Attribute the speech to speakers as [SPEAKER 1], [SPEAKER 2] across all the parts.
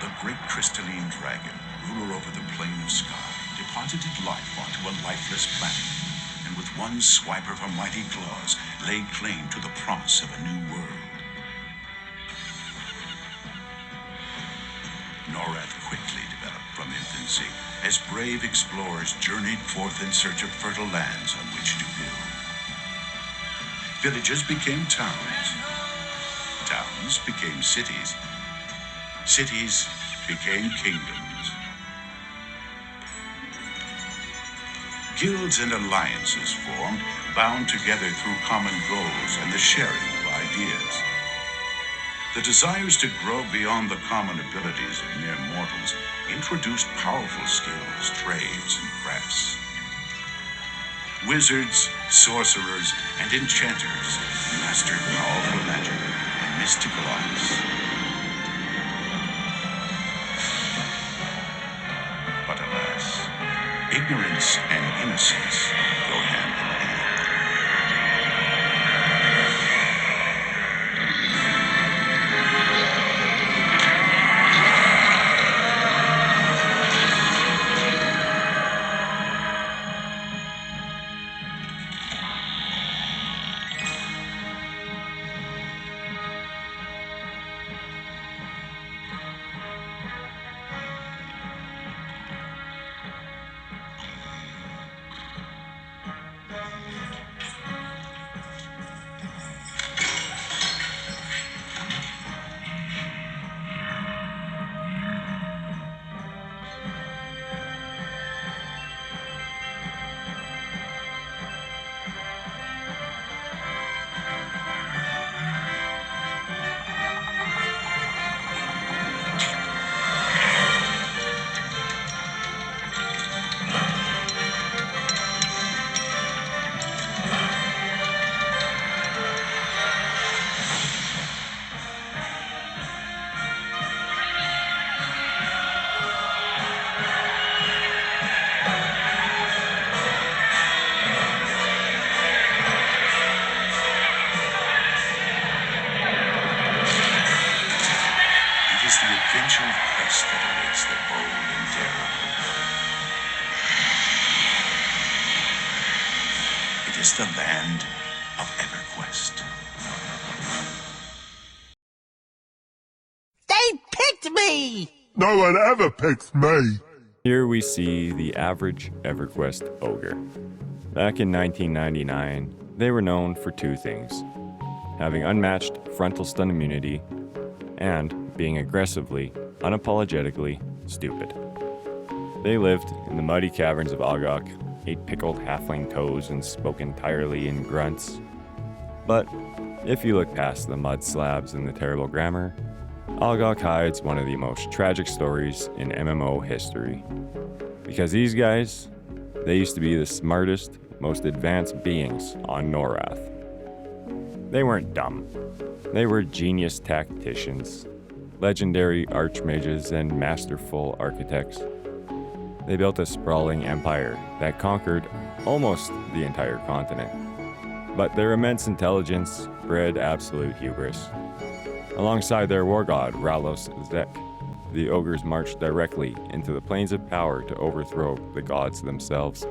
[SPEAKER 1] The great crystalline dragon, ruler over the plane of sky, deposited life onto a lifeless planet, and with one swipe of her mighty claws, laid claim to the promise of a new world. Norath quickly developed from infancy as brave explorers journeyed forth in search of fertile lands on which to build. Villages became towns. Towns became cities. Cities became kingdoms. Guilds and alliances formed, bound together through common goals and the sharing of ideas. The desires to grow beyond the common abilities of mere mortals introduced powerful skills, trades, and crafts. Wizards, sorcerers, and enchanters mastered powerful magic and mystical arts. But alas, ignorance and innocence go hand in hand. Quest that awaits the bold and daring. It is the land of EverQuest.
[SPEAKER 2] They picked me!
[SPEAKER 3] No one ever picks me!
[SPEAKER 4] Here we see the average EverQuest ogre. Back in 1999, they were known for two things: having unmatched frontal stun immunity and being aggressively, unapologetically stupid. They lived in the muddy caverns of Ogre, ate pickled halfling toes, and spoke entirely in grunts. But if you look past the mud slabs and the terrible grammar, Ogre hides one of the most tragic stories in MMO history. Because these guys, they used to be the smartest, most advanced beings on Norath. They weren't dumb. They were genius tacticians, legendary archmages, and masterful architects. They built a sprawling empire that conquered almost the entire continent. But their immense intelligence bred absolute hubris. Alongside their war god, Ralos Zek, the ogres marched directly into the planes of power to overthrow the gods themselves.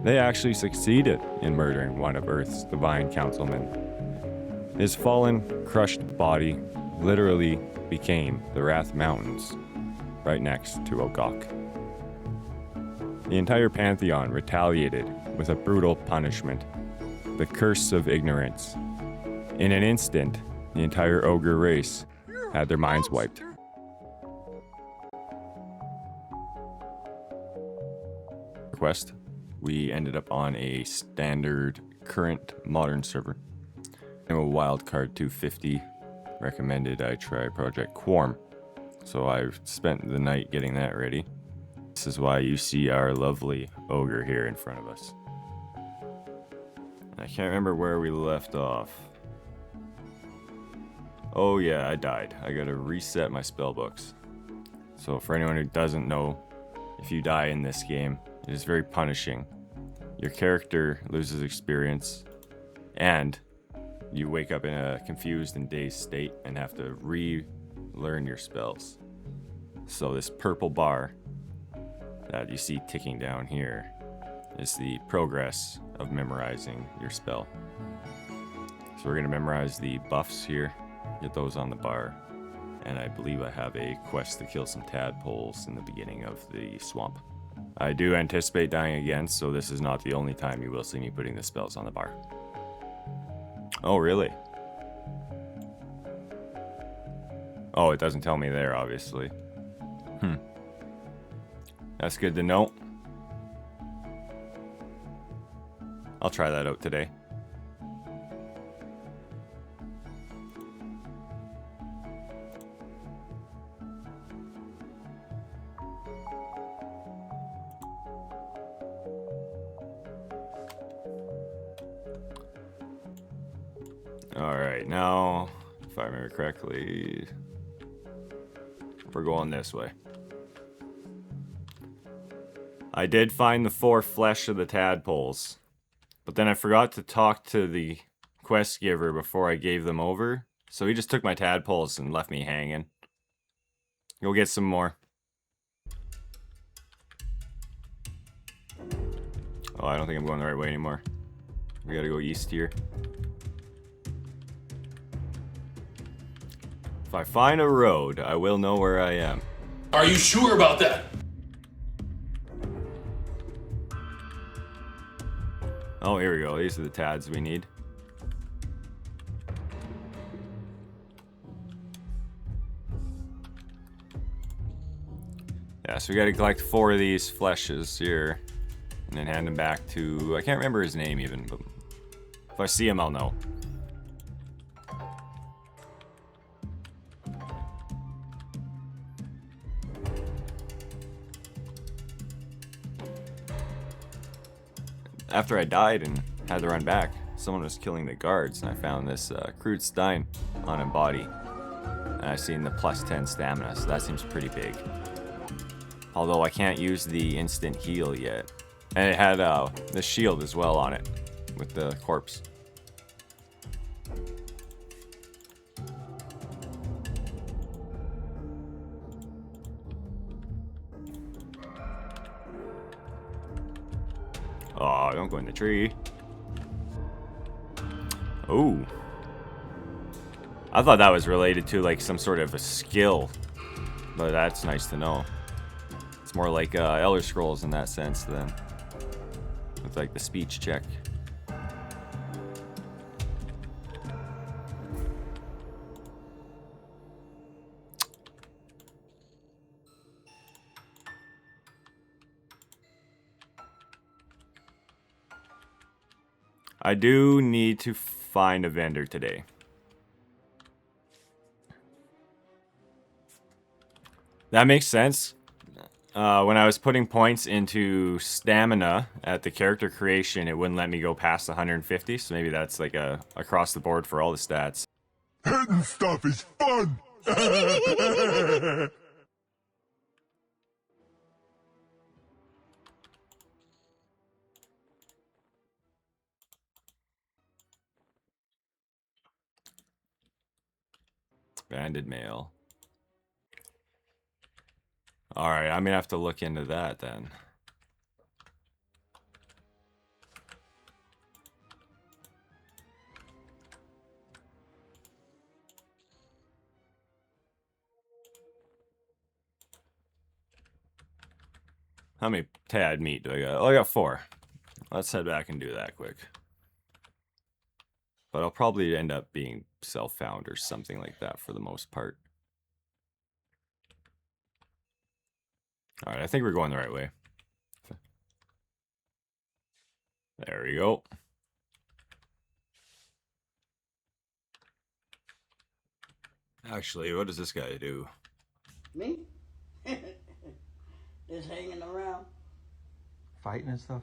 [SPEAKER 4] They actually succeeded in murdering one of Earth's divine councilmen. His fallen, crushed body literally became the Wrath Mountains, right next to Ogre. The entire pantheon retaliated with a brutal punishment, the curse of ignorance. In an instant, the entire ogre race had their minds wiped. Quest, we ended up on a standard current modern server. I'm a wildcard 250. Recommended I try Project Quorum. So I've spent the night getting that ready. This is why you see our lovely ogre here in front of us. I can't remember where we left off. Oh yeah, I died. I gotta reset my spellbooks. So for anyone who doesn't know, if you die in this game, it is very punishing. Your character loses experience, and you wake up in a confused and dazed state and have to relearn your spells. So this purple bar that you see ticking down here is the progress of memorizing your spell. So we're going to memorize the buffs here, get those on the bar, and I believe I have a quest to kill some tadpoles in the beginning of the swamp. I do anticipate dying again, so this is not the only time you will see me putting the spells on the bar. Oh, really? Oh, it doesn't tell me there, obviously. That's good to know. I'll try that out today. Alright, now, if I remember correctly, we're going this way. I did find the 4 flesh of the tadpoles, but then I forgot to talk to the quest giver before I gave them over, so he just took my tadpoles and left me hanging. Go get some more. Oh, I don't think I'm going the right way anymore. We gotta go east here. If I find a road, I will know where I am.
[SPEAKER 2] Are you sure about that?
[SPEAKER 4] Oh, here we go. These are the tads we need. Yeah, so we gotta collect 4 of these fleshes here, and then hand them back to... I can't remember his name even, but if I see him, I'll know. After I died and had to run back, someone was killing the guards, and I found this crude stein on a body. And I seen the plus 10 stamina, so that seems pretty big. Although I can't use the instant heal yet. And it had the shield as well on it, with the corpse. Oh, don't go in the tree. Oh. I thought that was related to like some sort of a skill. But that's nice to know. It's more like Elder Scrolls in that sense then. With like the speech check. I do need to find a vendor today. That makes sense. When I was putting points into stamina at the character creation, it wouldn't let me go past 150, so maybe that's like a across the board for all the stats.
[SPEAKER 3] Hitting stuff is fun!
[SPEAKER 4] Banded mail. Alright, I'm gonna have to look into that then. How many tad meat do I got? Oh, I got 4. Let's head back and do that quick. But I'll probably end up being self-found or something like that for the most part. Alright, I think we're going the right way. There we go. Actually, what does this guy do?
[SPEAKER 5] Me? Just hanging around,
[SPEAKER 6] Fighting and stuff?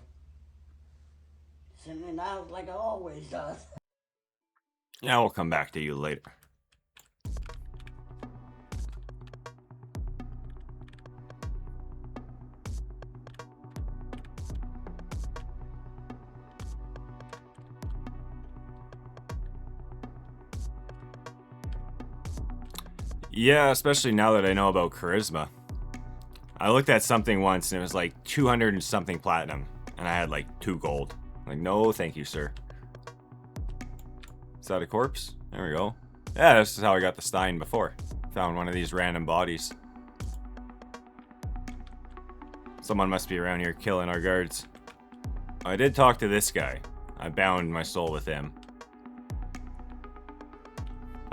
[SPEAKER 5] sitting in the house like I always does.
[SPEAKER 4] Yeah, we'll come back to you later. Yeah, especially now that I know about charisma. I looked at something once and it was like 200 and something platinum, and I had like 2 gold. Like, no, thank you, sir. Is that a corpse? There we go. Yeah, this is how I got the Stein before. Found one of these random bodies. Someone must be around here killing our guards. I did talk to this guy. I bound my soul with him.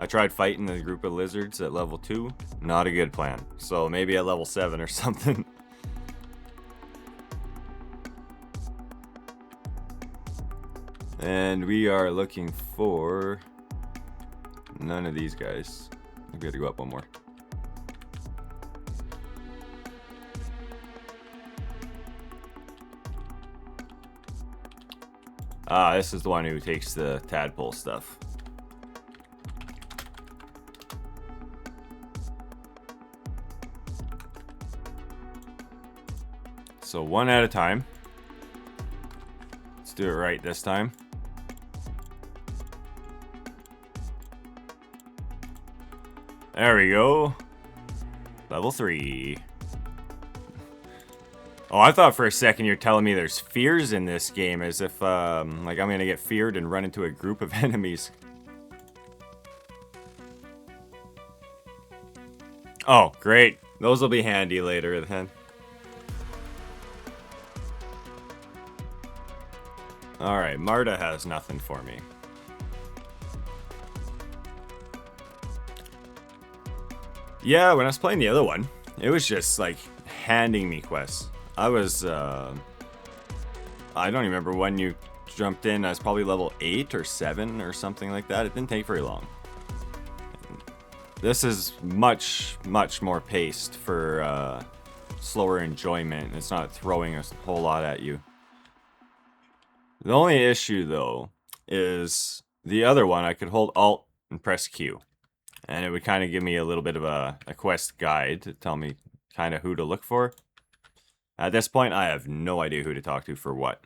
[SPEAKER 4] I tried fighting the group of lizards at level 2. Not a good plan. So maybe at level 7 or something. And we are looking for none of these guys. We gotta go up one more. Ah, this is the one who takes the tadpole stuff. So one at a time. Let's do it right this time. There we go. Level 3. Oh, I thought for a second you're telling me there's fears in this game, as if, like I'm gonna get feared and run into a group of enemies. Oh, great. Those will be handy later then. Alright, Marta has nothing for me. Yeah, when I was playing the other one, it was just like handing me quests. I was, I don't even remember when you jumped in. I was probably level 8 or 7 or something like that. It didn't take very long. This is much, much more paced for slower enjoyment. It's not throwing a whole lot at you. The only issue, though, is the other one. I could hold Alt and press Q. And it would kind of give me a little bit of a quest guide to tell me kind of who to look for. At this point, I have no idea who to talk to for what.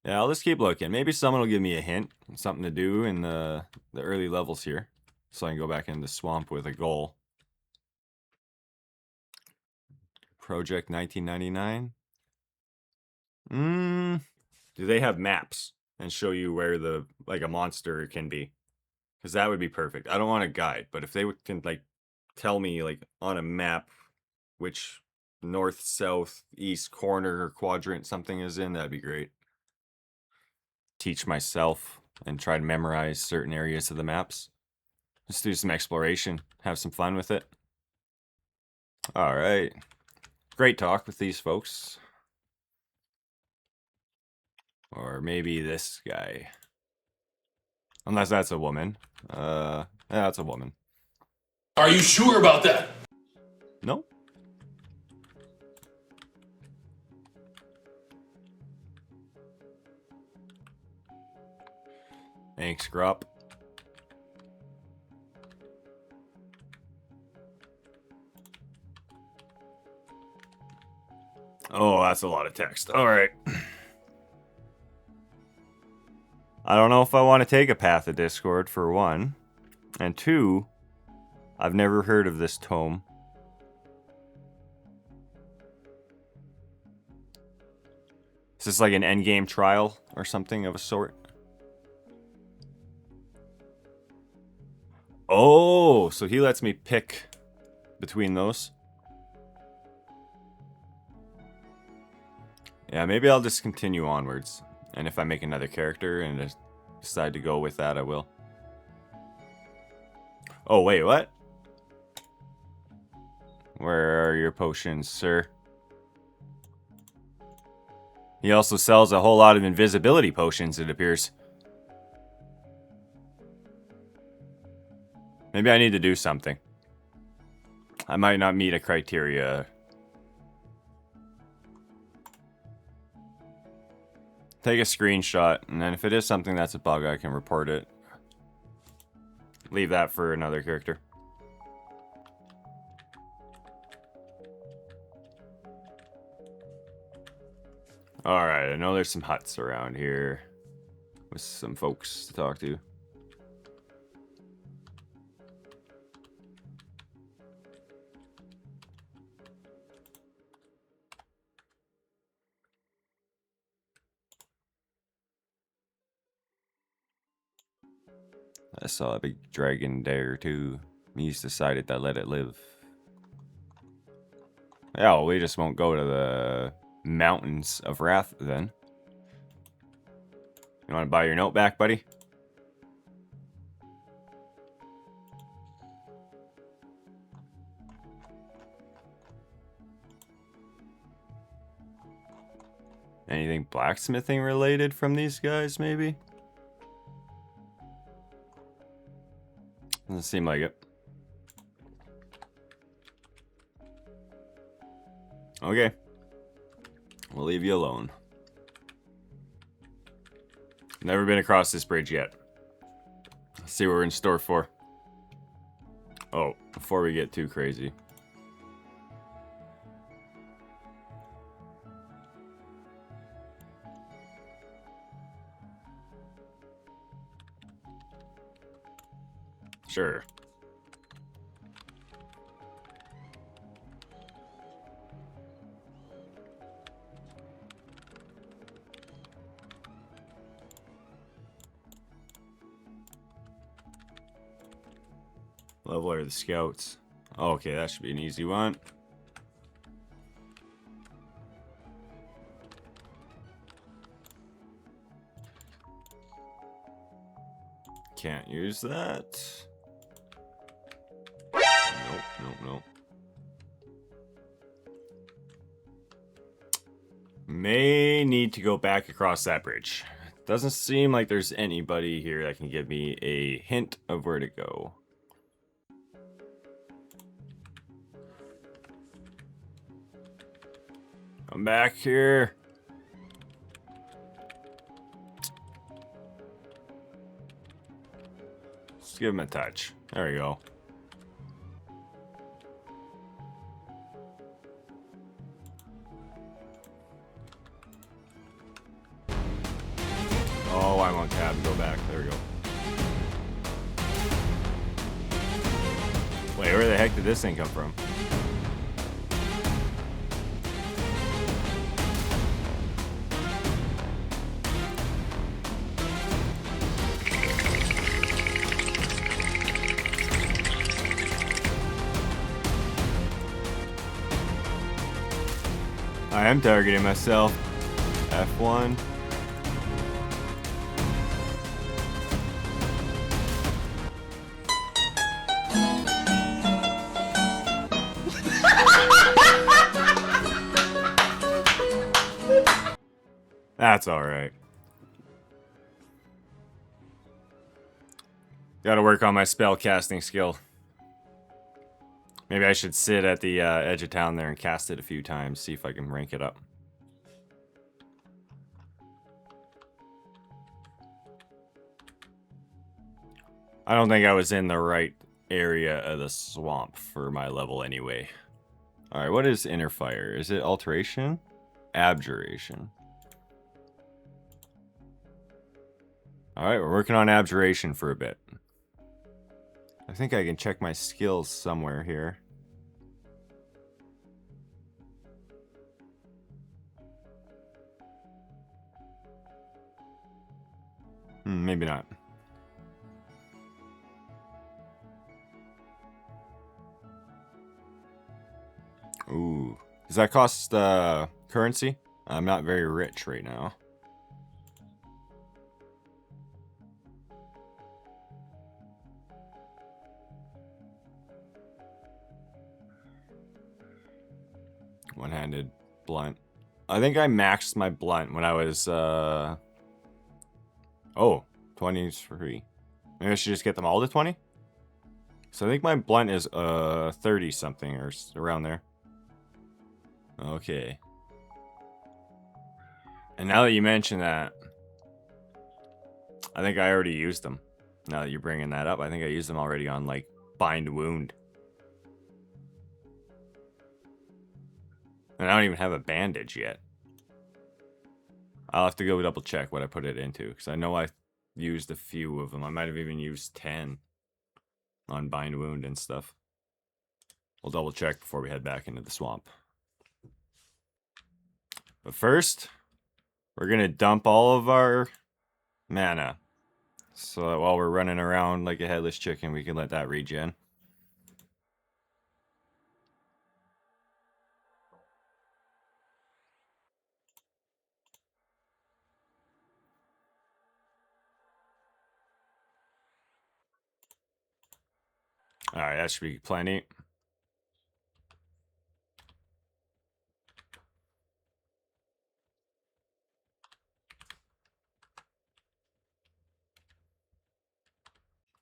[SPEAKER 4] Yeah, I'll just keep looking. Maybe someone will give me a hint. Something to do in the early levels here. So I can go back into the swamp with a goal. Project 1999. Do they have maps and show you where the, like, a monster can be? Because that would be perfect. I don't want a guide, but if they can, like, tell me, like, on a map which north, south, east corner or quadrant something is in, that'd be great. Teach myself and try to memorize certain areas of the maps. Just do some exploration, have some fun with it. All right. Great talk with these folks. Or maybe this guy. Unless that's a woman. Yeah, that's a woman.
[SPEAKER 2] Are you sure about that?
[SPEAKER 4] No. Thanks, Grop. Oh, that's a lot of text. All right. I don't know if I want to take a path of Discord, for one. And two, I've never heard of this tome. Is this like an endgame trial or something of a sort? Oh, so he lets me pick between those. Yeah, maybe I'll just continue onwards. And if I make another character and just decide to go with that, I will. Oh, wait, what? Where are your potions, sir? He also sells a whole lot of invisibility potions, it appears. Maybe I need to do something. I might not meet a criteria. Take a screenshot, and then if it is something that's a bug, I can report it. Leave that for another character. Alright, I know there's some huts around here with some folks to talk to. I saw a big dragon there too. He's decided to let it live. Yeah, well, we just won't go to the Mountains of Wrath then. You want to buy your note back, buddy? Anything blacksmithing related from these guys, maybe? Doesn't seem like it. Okay. We'll leave you alone. Never been across this bridge yet. Let's see what we're in store for. Oh, before we get too crazy. Sure. Level are the scouts. Oh, okay, that should be an easy one. Can't use that. Nope. May need to go back across that bridge. Doesn't seem like there's anybody here that can give me a hint of where to go. Come back here. Let's give him a touch. There we go. Oh, I won't tab and go back. There we go. Wait, where the heck did this thing come from? I am targeting myself. F1. That's alright. Gotta work on my spell casting skill. Maybe I should sit at the edge of town there and cast it a few times, see if I can rank it up. I don't think I was in the right area of the swamp for my level anyway. Alright, what is Inner Fire? Is it Alteration? Abjuration. Alright, we're working on Abjuration for a bit. I think I can check my skills somewhere here. Maybe not. Ooh. Does that cost currency? I'm not very rich right now. One-handed blunt. I think I maxed my blunt when I was, oh, 20 is free. Maybe I should just get them all to 20? So I think my blunt is, 30 something or around there. Okay. And now that you mention that, I think I already used them. Now that you're bringing that up, I think I used them already on, like, Bind Wound. And I don't even have a bandage yet. I'll have to go double check what I put it into, because I know I used a few of them. I might have even used 10 on Bind Wound and stuff. We'll double check before we head back into the swamp. But first, we're going to dump all of our mana. so that while we're running around like a headless chicken, we can let that regen. Alright, that should be plenty.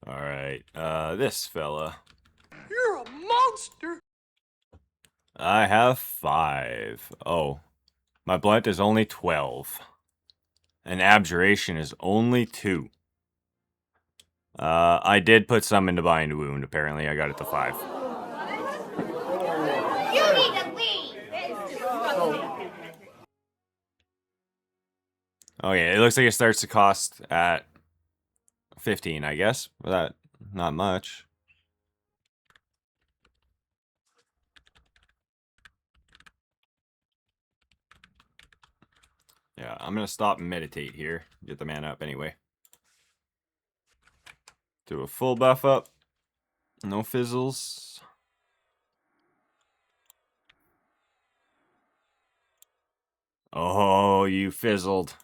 [SPEAKER 4] Alright, this fella.
[SPEAKER 2] You're a monster!
[SPEAKER 4] I have 5. Oh. My blunt is only 12. And abjuration is only 2. I did put some into bind wound, apparently. I got it to 5.
[SPEAKER 7] You need to leave!
[SPEAKER 4] Okay, it looks like it starts to cost at 15, I guess. Well, that, not much. Yeah, I'm gonna stop and meditate here. Get the man up anyway. Do a full buff up. No fizzles. Oh, you fizzled.